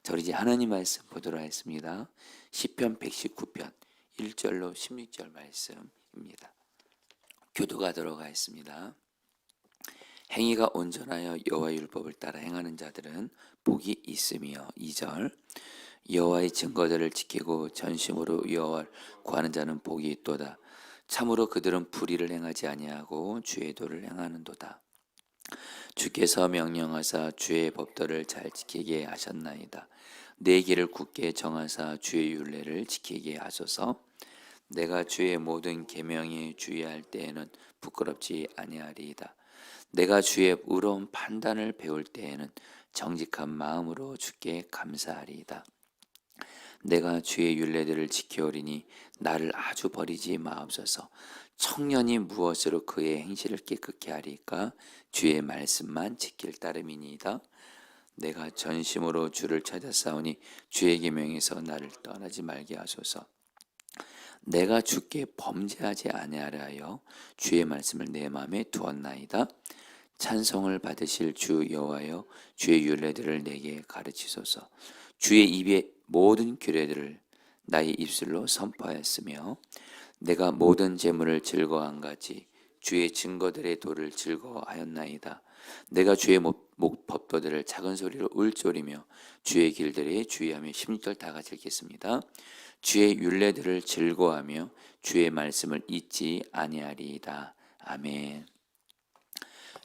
자, 우리 이제 하나님 말씀 보도록 하겠습니다. 시편 119편 1절로 16절 말씀입니다. 교도하도록 하겠습니다. 행위가 온전하여 여호와의 율법을 따라 행하는 자들은 복이 있으며 2절 여호와의 증거들을 지키고 전심으로 여호와를 구하는 자는 복이 있도다. 참으로 그들은 불의를 행하지 아니하고 주의 도를 행하는도다. 주께서 명령하사 주의 법도를 잘 지키게 하셨나이다. 내 길을 굳게 정하사 주의 율례를 지키게 하소서. 내가 주의 모든 계명에 주의할 때에는 부끄럽지 아니하리이다. 내가 주의 의로운 판단을 배울 때에는 정직한 마음으로 주께 감사하리이다. 내가 주의 율례들을 지켜오리니 나를 아주 버리지 마옵소서. 청년이 무엇으로 그의 행실을 깨끗게 하리까? 주의 말씀만 지킬 따름이니이다. 내가 전심으로 주를 찾아싸우니 주의 계명에서 나를 떠나지 말게 하소서. 내가 주께 범죄하지 아니하려 하여 주의 말씀을 내 마음에 두었나이다. 찬송을 받으실 주 여호와여, 주의 율례들을 내게 가르치소서. 주의 입의 모든 규례들을 나의 입술로 선포하였으며 내가 모든 재물을 즐거워한 같이 주의 증거들의 도를 즐거워하였나이다. 내가 주의 법도들을 작은 소리로 울조리며 주의 길들에 주의하며 16절 다 같이 읽겠습니다. 주의 율례들을 즐거워하며 주의 말씀을 잊지 아니하리이다. 아멘.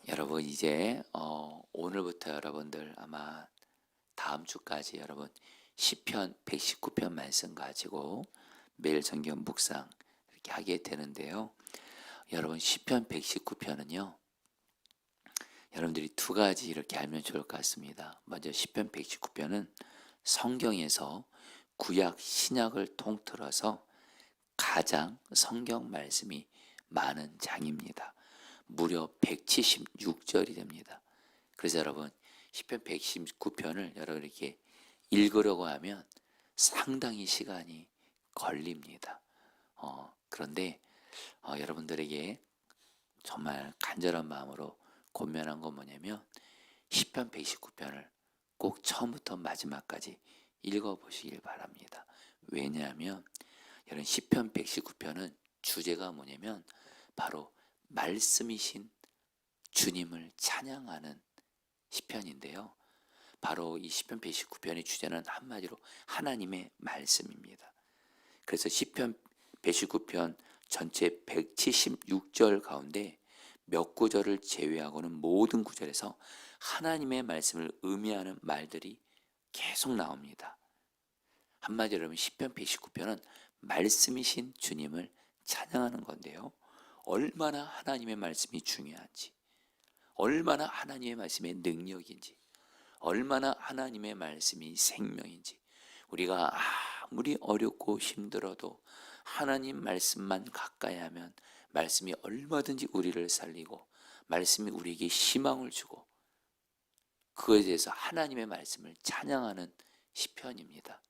여러분 이제 오늘부터 여러분들 아마 다음 주까지 여러분 시편 119편 말씀 가지고 매일 성경 묵상 이렇게 하게 되는데요. 여러분 시편 119편은요. 여러분들이 두 가지 이렇게 알면 좋을 것 같습니다. 먼저 시편 119편은 성경에서 구약 신약을 통틀어서 가장 성경 말씀이 많은 장입니다. 무려 176절이 됩니다. 그래서 여러분 시편 119편을 여러분 이렇게 읽으려고 하면 상당히 시간이 걸립니다. 그런데 여러분들에게 정말 간절한 마음으로 권면한 건 뭐냐면 시편 119편을 꼭 처음부터 마지막까지 읽어보시길 바랍니다. 왜냐하면 여러분 시편 119편은 주제가 뭐냐면 바로 말씀이신 주님을 찬양하는 시편인데요. 바로 이 시편 119편의 주제는 한마디로 하나님의 말씀입니다. 그래서 시편 119편 전체 176절 가운데 몇 구절을 제외하고는 모든 구절에서 하나님의 말씀을 의미하는 말들이 계속 나옵니다. 한마디로 하면 시편 119편은 말씀이신 주님을 찬양하는 건데요. 얼마나 하나님의 말씀이 중요한지, 얼마나 하나님의 말씀의 능력인지, 얼마나 하나님의 말씀이 생명인지, 우리가 아무리 어렵고 힘들어도 하나님 말씀만 가까이 하면 말씀이 얼마든지 우리를 살리고 말씀이 우리에게 희망을 주고 그것에 대해서 하나님의 말씀을 찬양하는 시편입니다.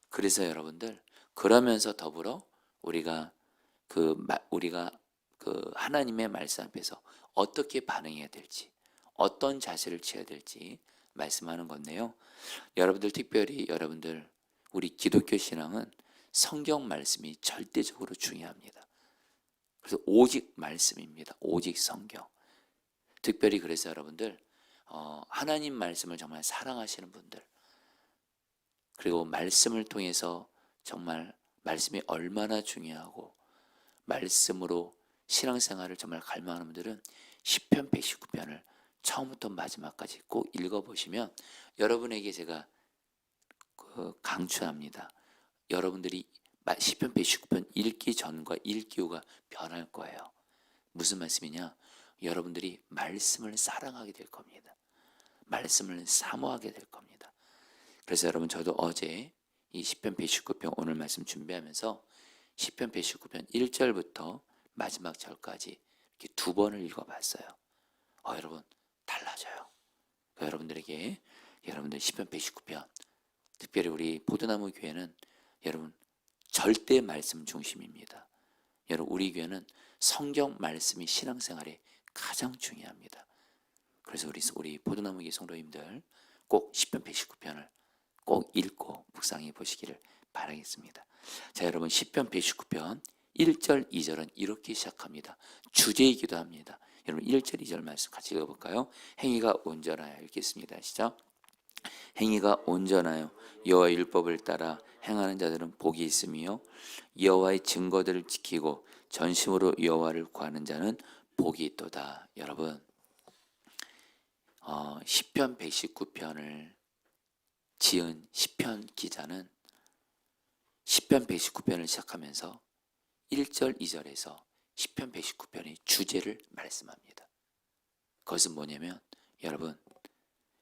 그래서 여러분들 그러면서 더불어 우리가 하나님의 말씀 앞에서 어떻게 반응해야 될지, 어떤 자세를 취해야 될지 말씀하는 건데요. 여러분들 특별히 여러분들 우리 기독교 신앙은 성경 말씀이 절대적으로 중요합니다. 그래서 오직 말씀입니다. 오직 성경. 특별히 그래서 여러분들 하나님 말씀을 정말 사랑하시는 분들, 그리고 말씀을 통해서 정말 말씀이 얼마나 중요하고 말씀으로 신앙생활을 정말 갈망하는 분들은 시편 119편을 처음부터 마지막까지 꼭 읽어보시면 여러분에게 제가 강추합니다. 여러분들이 시편 119편 읽기 전과 읽기 후가 변할 거예요. 무슨 말씀이냐? 여러분들이 말씀을 사랑하게 될 겁니다. 말씀을 사모하게 될 겁니다. 그래서 여러분 저도 어제 이 시편 119편 오늘 말씀 준비하면서 시편 119편 1절부터 마지막 절까지 이렇게 두 번을 읽어봤어요. 여러분 달라져요. 여러분들에게 여러분들 시편 119편 특별히 우리 보드나무 교회는 여러분 절대 말씀 중심입니다. 여러분 우리 교회는 성경 말씀이 신앙생활에 가장 중요합니다. 그래서 우리 보드나무 교회 성도님들 꼭 시편 119편을 꼭 읽고 묵상해 보시기를 바라겠습니다. 자, 여러분 시편 119편 1절 2절은 이렇게 시작합니다. 주제이기도 합니다. 여러분 1절 2절 말씀 같이 읽어볼까요? 행위가 온전하여 읽겠습니다. 시작. 행위가 온전하여 여호와의 율법을 따라 행하는 자들은 복이 있으며 여호와의 증거들을 지키고 전심으로 여호와를 구하는 자는 복이 있도다. 여러분 시편 119편을 지은 시편 기자는 시편 119편을 시작하면서 1절 2절에서 시편 119편의 주제를 말씀합니다. 그것은 뭐냐면 여러분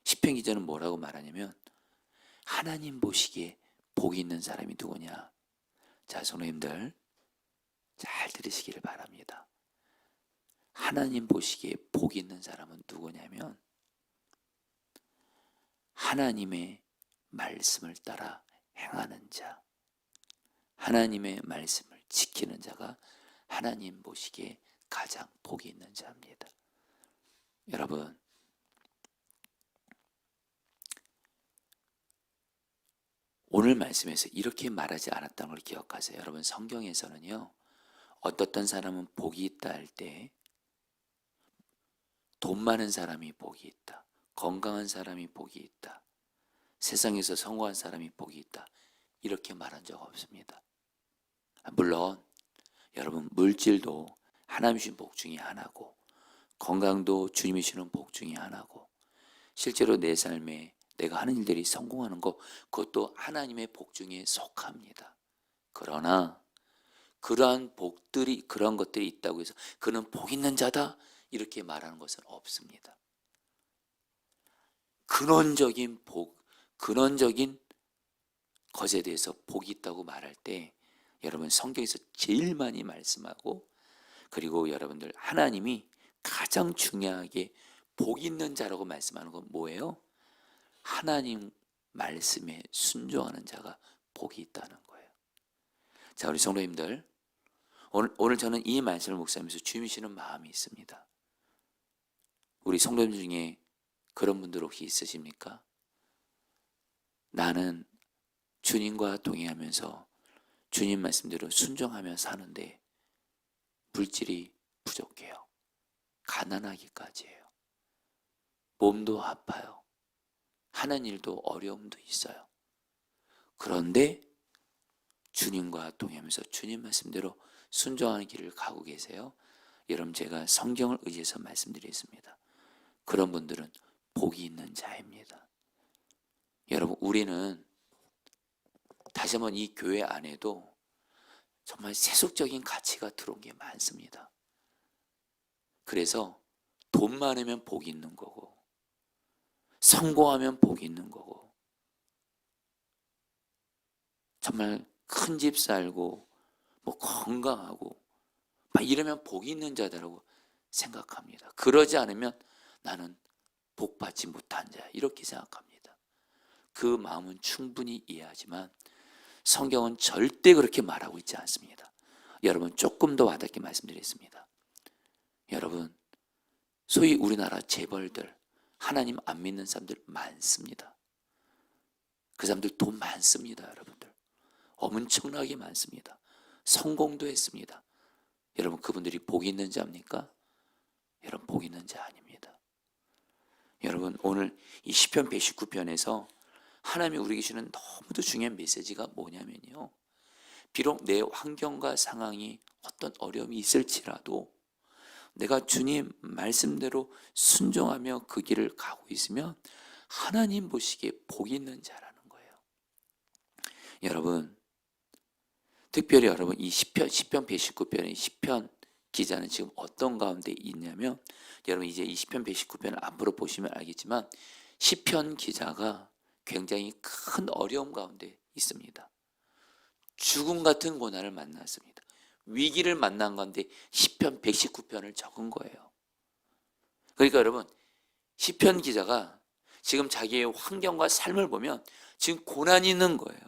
시편 기자는 뭐라고 말하냐면 하나님 보시기에 복이 있는 사람이 누구냐. 자, 성도님들 잘 들으시기를 바랍니다. 하나님 보시기에 복이 있는 사람은 누구냐면 하나님의 말씀을 따라 행하는 자, 하나님의 말씀을 지키는 자가 하나님 보시기에 가장 복이 있는 자입니다. 여러분 오늘 말씀에서 이렇게 말하지 않았다는 걸 기억하세요. 여러분 성경에서는요 어떻던 사람은 복이 있다 할 때 돈 많은 사람이 복이 있다, 건강한 사람이 복이 있다, 세상에서 성공한 사람이 복이 있다 이렇게 말한 적 없습니다. 물론 여러분 물질도 하나님 주신 복 중에 하나고 건강도 주님이 주시는 복 중에 하나고 실제로 내 삶에 내가 하는 일들이 성공하는 것 그것도 하나님의 복 중에 속합니다. 그러나 그러한 복들이 그런 것들이 있다고 해서 그는 복 있는 자다 이렇게 말하는 것은 없습니다. 근원적인 복, 근원적인 것에 대해서 복이 있다고 말할 때 여러분 성경에서 제일 많이 말씀하고 그리고 여러분들 하나님이 가장 중요하게 복 있는 자라고 말씀하는 건 뭐예요? 하나님 말씀에 순종하는 자가 복이 있다는 거예요. 자, 우리 성도님들 오늘 저는 이 말씀을 묵상하면서 주님이 주시는 마음이 있습니다. 우리 성도님 중에 그런 분들 혹시 있으십니까? 나는 주님과 동행하면서 주님 말씀대로 순종하며 사는데 물질이 부족해요. 가난하기까지 해요. 몸도 아파요. 하는 일도 어려움도 있어요. 그런데 주님과 동행하면서 주님 말씀대로 순종하는 길을 가고 계세요. 여러분 제가 성경을 의지해서 말씀드리겠습니다. 그런 분들은 복이 있는 자입니다. 여러분 우리는 다시 한번 이 교회 안에도 정말 세속적인 가치가 들어온 게 많습니다. 그래서 돈 많으면 복이 있는 거고 성공하면 복이 있는 거고 정말 큰 집 살고 뭐 건강하고 막 이러면 복이 있는 자다라고 생각합니다. 그러지 않으면 나는 복받지 못한 자 이렇게 생각합니다. 그 마음은 충분히 이해하지만 성경은 절대 그렇게 말하고 있지 않습니다. 여러분 조금 더 와닿게 말씀드리겠습니다. 여러분 소위 우리나라 재벌들 하나님 안 믿는 사람들 많습니다. 그 사람들 돈 많습니다. 여러분들 엄청나게 많습니다. 성공도 했습니다. 여러분 그분들이 복이 있는 자입니까? 여러분 복이 있는 자 아닙니다. 여러분 오늘 이 시편 119편에서 하나님이 우리에게 주는 너무도 중요한 메시지가 뭐냐면요, 비록 내 환경과 상황이 어떤 어려움이 있을지라도 내가 주님 말씀대로 순종하며 그 길을 가고 있으면 하나님 보시기에 복이 있는 자라는 거예요. 여러분 특별히 여러분 이 시편 119편의 시편 기자는 지금 어떤 가운데 있냐면 여러분 이제 이 시편 119편을 앞으로 보시면 알겠지만 시편 기자가 굉장히 큰 어려움 가운데 있습니다. 죽음 같은 고난을 만났습니다. 위기를 만난 건데 시편 119편을 적은 거예요. 그러니까 여러분 시편 기자가 지금 자기의 환경과 삶을 보면 지금 고난이 있는 거예요.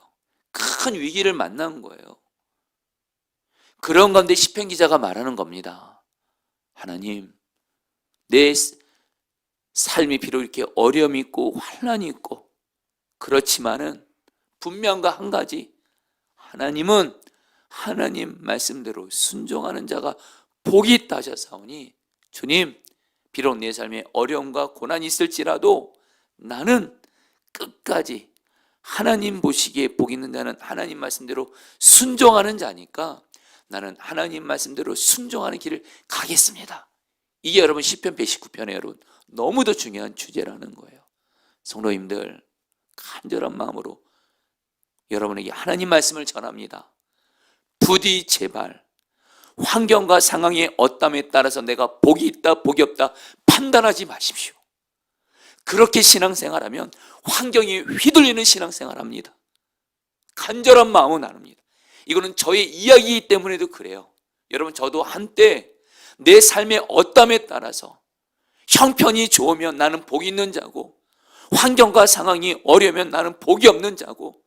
큰 위기를 만난 거예요. 그런 가운데 시편 기자가 말하는 겁니다. 하나님, 내 삶이 비록 이렇게 어려움이 있고 환난이 있고 그렇지만은 분명한 한 가지, 하나님은 하나님 말씀대로 순종하는 자가 복이 있다 하셨사오니, 주님, 비록 내 삶에 어려움과 고난이 있을지라도 나는 끝까지 하나님 보시기에 복 있는 자는 하나님 말씀대로 순종하는 자니까 나는 하나님 말씀대로 순종하는 길을 가겠습니다. 이게 여러분 시편 119편에 여러분 너무도 중요한 주제라는 거예요. 성도님들, 간절한 마음으로 여러분에게 하나님 말씀을 전합니다. 부디 제발 환경과 상황의 어떠함에 따라서 내가 복이 있다 복이 없다 판단하지 마십시오. 그렇게 신앙생활하면 환경이 휘둘리는 신앙생활합니다. 간절한 마음은 나눕니다. 이거는 저의 이야기이기 때문에도 그래요. 여러분, 저도 한때 내 삶의 어떠함에 따라서 형편이 좋으면 나는 복이 있는 자고, 환경과 상황이 어려우면 나는 복이 없는 자고,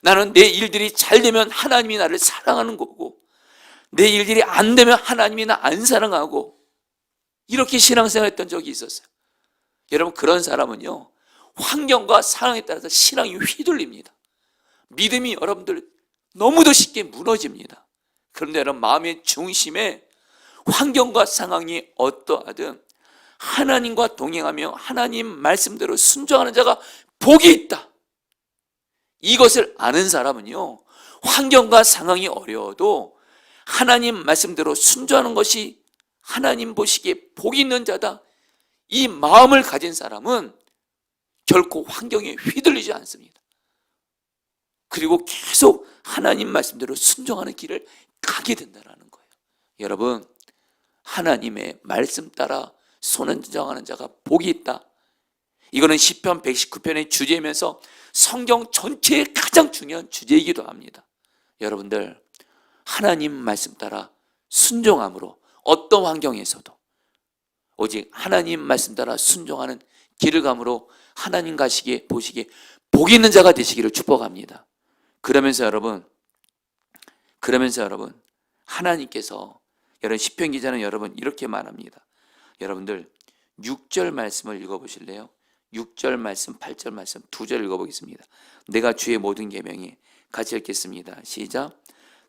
나는 내 일들이 잘 되면 하나님이 나를 사랑하는 거고, 내 일들이 안 되면 하나님이 나 안 사랑하고, 이렇게 신앙생활했던 적이 있었어요. 여러분, 그런 사람은요, 환경과 상황에 따라서 신앙이 휘둘립니다. 믿음이 여러분들 너무도 쉽게 무너집니다. 그런데 여러분, 마음의 중심에 환경과 상황이 어떠하든 하나님과 동행하며 하나님 말씀대로 순종하는 자가 복이 있다, 이것을 아는 사람은요, 환경과 상황이 어려워도 하나님 말씀대로 순종하는 것이 하나님 보시기에 복이 있는 자다, 이 마음을 가진 사람은 결코 환경에 휘둘리지 않습니다. 그리고 계속 하나님 말씀대로 순종하는 길을 가게 된다는 거예요. 여러분, 하나님의 말씀 따라 순종하는 자가 복이 있다, 이거는 시편 119편의 주제이면서 성경 전체의 가장 중요한 주제이기도 합니다. 여러분들, 하나님 말씀 따라 순종함으로 어떤 환경에서도 오직 하나님 말씀 따라 순종하는 길을 감으로 하나님 가시기에 보시기에 복이 있는 자가 되시기를 축복합니다. 그러면서 여러분 하나님께서, 여러분 시편 기자는 여러분 이렇게 말합니다. 여러분들 6절 말씀을 읽어보실래요? 6절 말씀, 8절 말씀 두 절 읽어보겠습니다. 내가 주의 모든 계명에, 같이 읽겠습니다. 시작.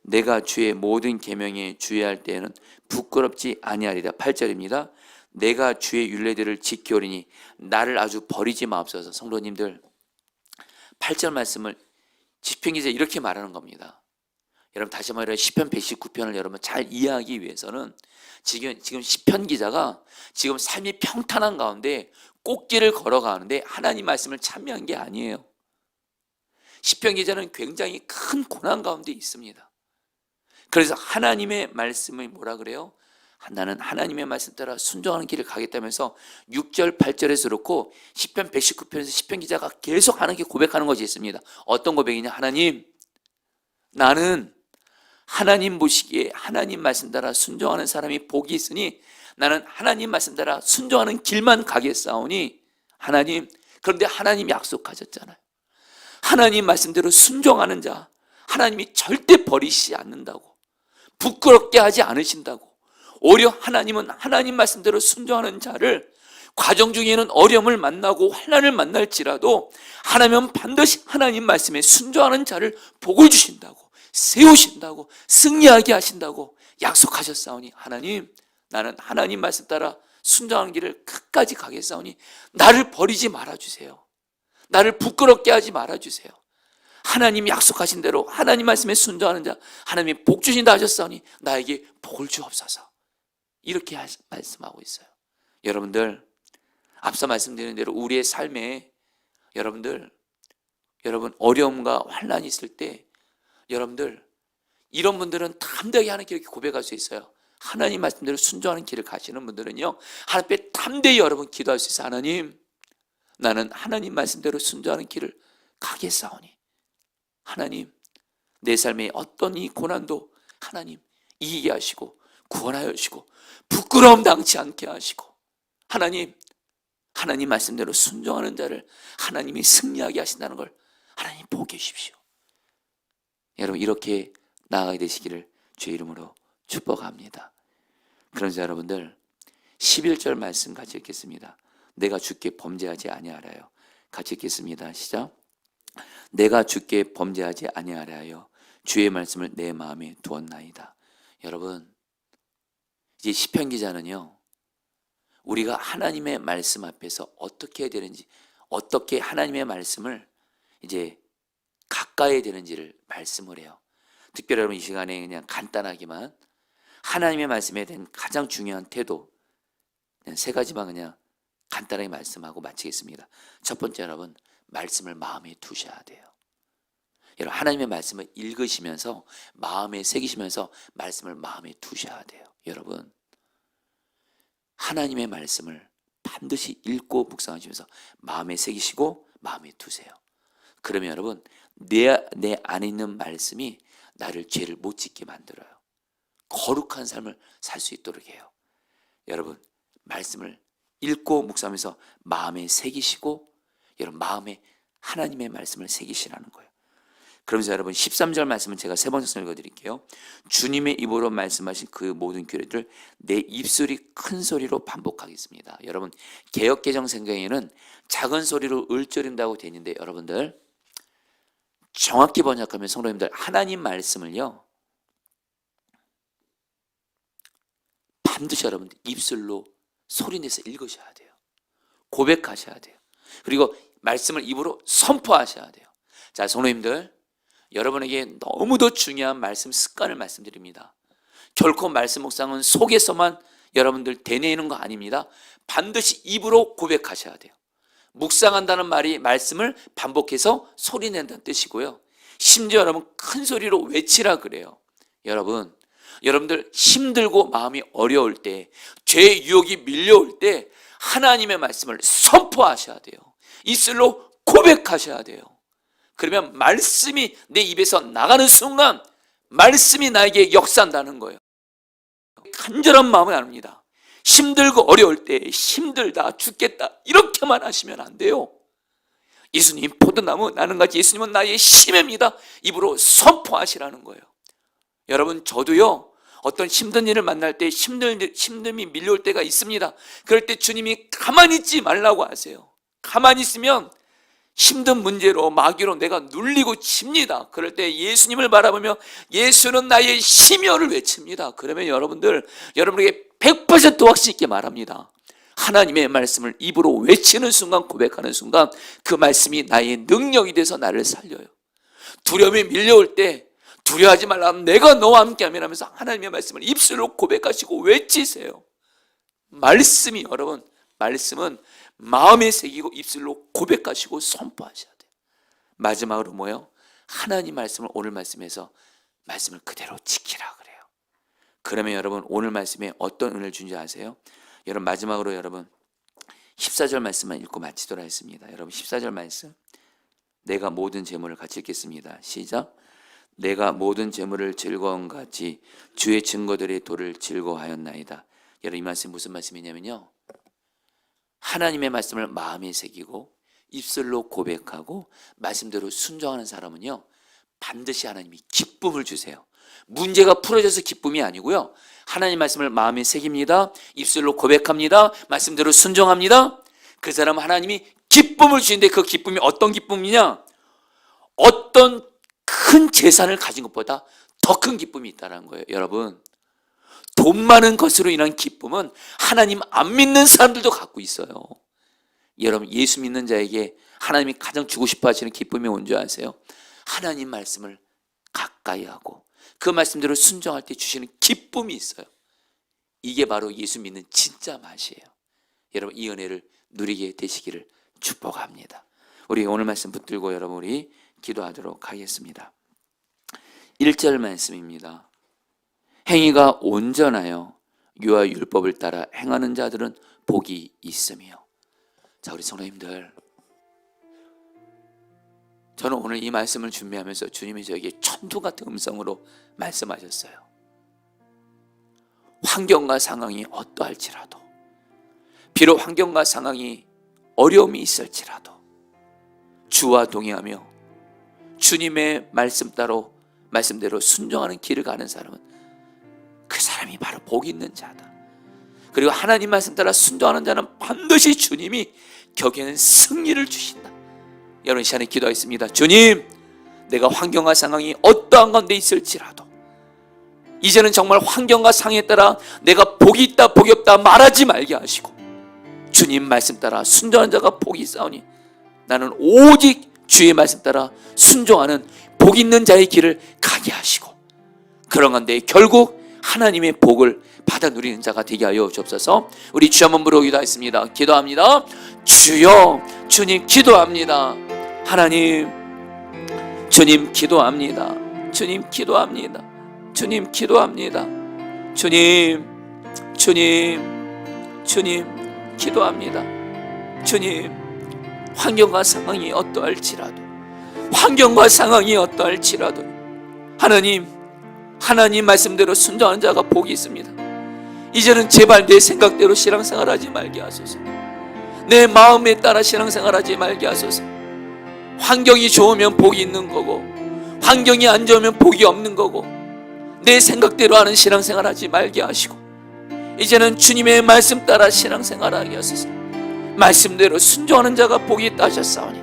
내가 주의 모든 계명에 주의할 때에는 부끄럽지 아니하리라. 8절입니다. 내가 주의 율례들을 지키오리니 나를 아주 버리지 마옵소서. 성도님들, 8절 말씀을 시편 기자 이렇게 말하는 겁니다. 여러분, 다시 말해 시편 119편을 여러분 잘 이해하기 위해서는 지금 시편 기자가 지금 삶이 평탄한 가운데 꽃길을 걸어가는데 하나님 말씀을 참여한 게 아니에요. 시편 기자는 굉장히 큰 고난 가운데 있습니다. 그래서 하나님의 말씀이 뭐라 그래요? 나는 하나님의 말씀 따라 순종하는 길을 가겠다면서 6절 8절에서 그렇고 시편 119편에서 시편 기자가 계속 하나님께 고백하는 것이 있습니다. 어떤 고백이냐? 하나님, 나는 하나님 보시기에 하나님 말씀 따라 순종하는 사람이 복이 있으니 나는 하나님 말씀 따라 순종하는 길만 가겠사오니, 하나님, 그런데 하나님 약속하셨잖아요. 하나님 말씀대로 순종하는 자 하나님이 절대 버리시지 않는다고, 부끄럽게 하지 않으신다고. 오히려 하나님은 하나님 말씀대로 순종하는 자를 과정 중에는 어려움을 만나고 환난을 만날지라도 하나님은 반드시 하나님 말씀에 순종하는 자를 복을 주신다고, 세우신다고, 승리하게 하신다고 약속하셨사오니, 하나님, 나는 하나님 말씀 따라 순종하는 길을 끝까지 가겠사오니 나를 버리지 말아주세요. 나를 부끄럽게 하지 말아주세요. 하나님 약속하신 대로 하나님 말씀에 순종하는 자 하나님이 복 주신다 하셨사오니 나에게 복을 주옵소서. 이렇게 말씀하고 있어요. 여러분들, 앞서 말씀드린 대로 우리의 삶에 여러분 어려움과 환난이 있을 때 여러분들, 이런 분들은 담대하게 하나님께 이렇게 고백할 수 있어요. 하나님 말씀대로 순종하는 길을 가시는 분들은요, 하나님 앞에 담대히 여러분 기도할 수 있어요. 하나님, 나는 하나님 말씀대로 순종하는 길을 가겠사오니 하나님, 내 삶의 어떤 이 고난도 하나님 이기게 하시고 구원하여 주시고 부끄러움 당치 않게 하시고, 하나님 말씀대로 순종하는 자를 하나님이 승리하게 하신다는 걸 하나님 보고 계십시오. 여러분, 이렇게 나아가게 되시기를 주의 이름으로 축복합니다. 그러자 여러분들 11절 말씀 같이 읽겠습니다. 내가 주께 범죄하지 아니하라요. 같이 읽겠습니다. 시작. 내가 주께 범죄하지 아니하려 하여 주의 말씀을 내 마음에 두었나이다. 여러분, 이제 시편 기자는요, 우리가 하나님의 말씀 앞에서 어떻게 해야 되는지, 어떻게 하나님의 말씀을 이제 가까이 해야 되는지를 말씀을 해요. 특별히 여러분 이 시간에 그냥 간단하기만 하나님의 말씀에 대한 가장 중요한 태도, 그냥 세 가지만 그냥 간단하게 말씀하고 마치겠습니다. 첫 번째, 여러분, 말씀을 마음에 두셔야 돼요. 여러분, 하나님의 말씀을 읽으시면서 마음에 새기시면서 말씀을 마음에 두셔야 돼요. 여러분, 하나님의 말씀을 반드시 읽고 묵상하시면서 마음에 새기시고 마음에 두세요. 그러면 여러분, 내 안에 있는 말씀이 나를 죄를 못 짓게 만들어요. 거룩한 삶을 살 수 있도록 해요. 여러분, 말씀을 읽고 묵상하면서 마음에 새기시고, 여러분 마음에 하나님의 말씀을 새기시라는 거예요. 그러면서 여러분 13절 말씀은 제가 세 번째 읽어드릴게요. 주님의 입으로 말씀하신 그 모든 규례들 내 입술이 큰 소리로 반복하겠습니다. 여러분, 개역개정 성경에는 작은 소리로 을조린다고 되어 있는데, 여러분들 정확히 번역하면 성도님들, 하나님 말씀을요 반드시 여러분들 입술로 소리내서 읽으셔야 돼요. 고백하셔야 돼요. 그리고 말씀을 입으로 선포하셔야 돼요. 자, 성도님들, 여러분에게 너무도 중요한 말씀 습관을 말씀드립니다. 결코 말씀 묵상은 속에서만 여러분들 되뇌이는 거 아닙니다. 반드시 입으로 고백하셔야 돼요. 묵상한다는 말이 말씀을 반복해서 소리낸다는 뜻이고요. 심지어 여러분 큰 소리로 외치라 그래요. 여러분들 힘들고 마음이 어려울 때, 죄의 유혹이 밀려올 때 하나님의 말씀을 선포하셔야 돼요. 입술로 고백하셔야 돼요. 그러면 말씀이 내 입에서 나가는 순간 말씀이 나에게 역사한다는 거예요. 간절한 마음을 나눕니다. 힘들고 어려울 때 힘들다 죽겠다 이렇게만 하시면 안 돼요. 예수님 포도나무 나는 같이 예수님은 나의 심입니다. 입으로 선포하시라는 거예요. 여러분, 저도요 어떤 힘든 일을 만날 때 힘듦이 밀려올 때가 있습니다. 그럴 때 주님이 가만히 있지 말라고 하세요. 가만히 있으면 힘든 문제로 마귀로 내가 눌리고 집니다. 그럴 때 예수님을 바라보며 예수는 나의 심혈을 외칩니다. 그러면 여러분에게 100% 확신 있게 말합니다. 하나님의 말씀을 입으로 외치는 순간, 고백하는 순간 그 말씀이 나의 능력이 돼서 나를 살려요. 두려움이 밀려올 때 두려워하지 말라, 내가 너와 함께 하면 하면서 하나님의 말씀을 입술로 고백하시고 외치세요. 말씀이, 여러분, 말씀은 마음에 새기고 입술로 고백하시고 선포하셔야 돼요. 마지막으로 뭐예요? 하나님 말씀을 오늘 말씀에서 말씀을 그대로 지키라 그래요. 그러면 여러분 오늘 말씀에 어떤 은혜를 준지 아세요? 여러분, 마지막으로 여러분 14절 말씀만 읽고 마치도록 하겠습니다. 여러분 14절 말씀, 내가 모든 재물을 같이 읽겠습니다. 시작. 내가 모든 재물을 즐거움같이 주의 증거들의 도를 즐거워하였나이다. 여러분, 이 말씀이 무슨 말씀이냐면요, 하나님의 말씀을 마음에 새기고 입술로 고백하고 말씀대로 순종하는 사람은요 반드시 하나님이 기쁨을 주세요. 문제가 풀어져서 기쁨이 아니고요, 하나님 말씀을 마음에 새깁니다. 입술로 고백합니다. 말씀대로 순종합니다. 그 사람은 하나님이 기쁨을 주시는데, 그 기쁨이 어떤 기쁨이냐, 어떤 큰 재산을 가진 것보다 더 큰 기쁨이 있다는 거예요. 여러분, 돈 많은 것으로 인한 기쁨은 하나님 안 믿는 사람들도 갖고 있어요. 여러분, 예수 믿는 자에게 하나님이 가장 주고 싶어 하시는 기쁨이 뭔지 아세요? 하나님 말씀을 가까이 하고 그 말씀대로 순종할 때 주시는 기쁨이 있어요. 이게 바로 예수 믿는 진짜 맛이에요. 여러분, 이 은혜를 누리게 되시기를 축복합니다. 우리 오늘 말씀 붙들고 여러분 우리 기도하도록 하겠습니다. 1절 말씀입니다. 행위가 온전하여 유아 율법을 따라 행하는 자들은 복이 있으며. 자, 우리 성도님들, 저는 오늘 이 말씀을 준비하면서 주님이 저에게 천둥 같은 음성으로 말씀하셨어요. 환경과 상황이 어떠할지라도, 비록 환경과 상황이 어려움이 있을지라도 주와 동행하며 주님의 말씀대로 순종하는 길을 가는 사람은 그 사람이 바로 복 있는 자다. 그리고 하나님 말씀 따라 순종하는 자는 반드시 주님이 격에는 승리를 주신다. 여러분 시간에 기도하겠습니다. 주님, 내가 환경과 상황이 어떠한 가운데 있을지라도 이제는 정말 환경과 상황에 따라 내가 복이 있다 복이 없다 말하지 말게 하시고, 주님 말씀 따라 순종하는 자가 복이 있사오니 나는 오직 주의 말씀 따라 순종하는 복 있는 자의 길을 가게 하시고, 그런 가운데 결국 하나님의 복을 받아 누리는 자가 되게 하여 주옵소서. 우리 주 한번 부르기도 하겠습니다. 기도합니다. 주여, 주님 기도합니다. 하나님, 주님 기도합니다. 주님 기도합니다. 주님 기도합니다. 주님, 주님, 주님 기도합니다. 주님, 환경과 상황이 어떠할지라도, 환경과 상황이 어떠할지라도 하나님 말씀대로 순종하는 자가 복이 있습니다. 이제는 제발 내 생각대로 신앙생활하지 말게 하소서. 내 마음에 따라 신앙생활하지 말게 하소서. 환경이 좋으면 복이 있는 거고, 환경이 안 좋으면 복이 없는 거고, 내 생각대로 하는 신앙생활하지 말게 하시고, 이제는 주님의 말씀 따라 신앙생활하게 하소서. 말씀대로 순종하는 자가 복이 있다 하셨사오니,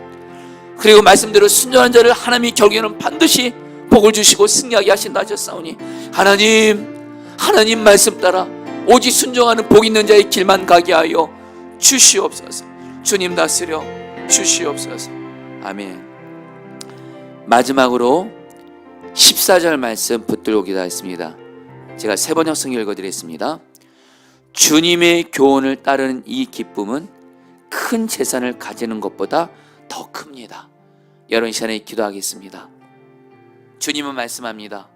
그리고 말씀대로 순종하는 자를 하나님이 결국에는 반드시 복을 주시고 승리하게 하신다 하셨사오니, 하나님 말씀 따라 오직 순종하는 복 있는 자의 길만 가게 하여 주시옵소서. 주님 다스려 주시옵소서. 아멘. 마지막으로 14절 말씀 붙들고 기도하겠습니다. 제가 3번역 성경 읽어드리겠습니다. 주님의 교훈을 따르는 이 기쁨은 큰 재산을 가지는 것보다 더 큽니다. 여러분 시간에 기도하겠습니다. 주님은 말씀합니다.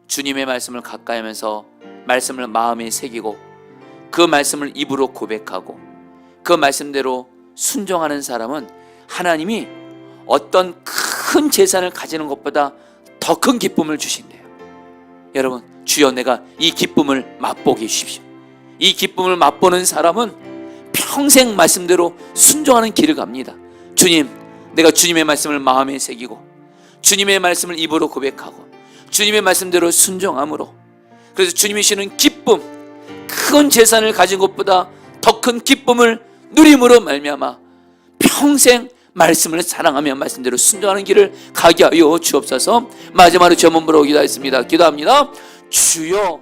주님의 말씀을 가까이 하면서 말씀을 마음에 새기고 그 말씀을 입으로 고백하고 그 말씀대로 순종하는 사람은 하나님이 어떤 큰 재산을 가지는 것보다 더 큰 기쁨을 주신대요. 여러분, 주여 내가 이 기쁨을 맛보게 해주십시오. 이 기쁨을 맛보는 사람은 평생 말씀대로 순종하는 길을 갑니다. 주님, 내가 주님의 말씀을 마음에 새기고 주님의 말씀을 입으로 고백하고 주님의 말씀대로 순종함으로, 그래서 주님이 주시는 기쁨, 큰 재산을 가진 것보다 더 큰 기쁨을 누림으로 말미암아 평생 말씀을 사랑하며 말씀대로 순종하는 길을 가게 하여 주옵소서. 마지막으로 저 몸으로 기도하겠습니다. 기도합니다. 주여,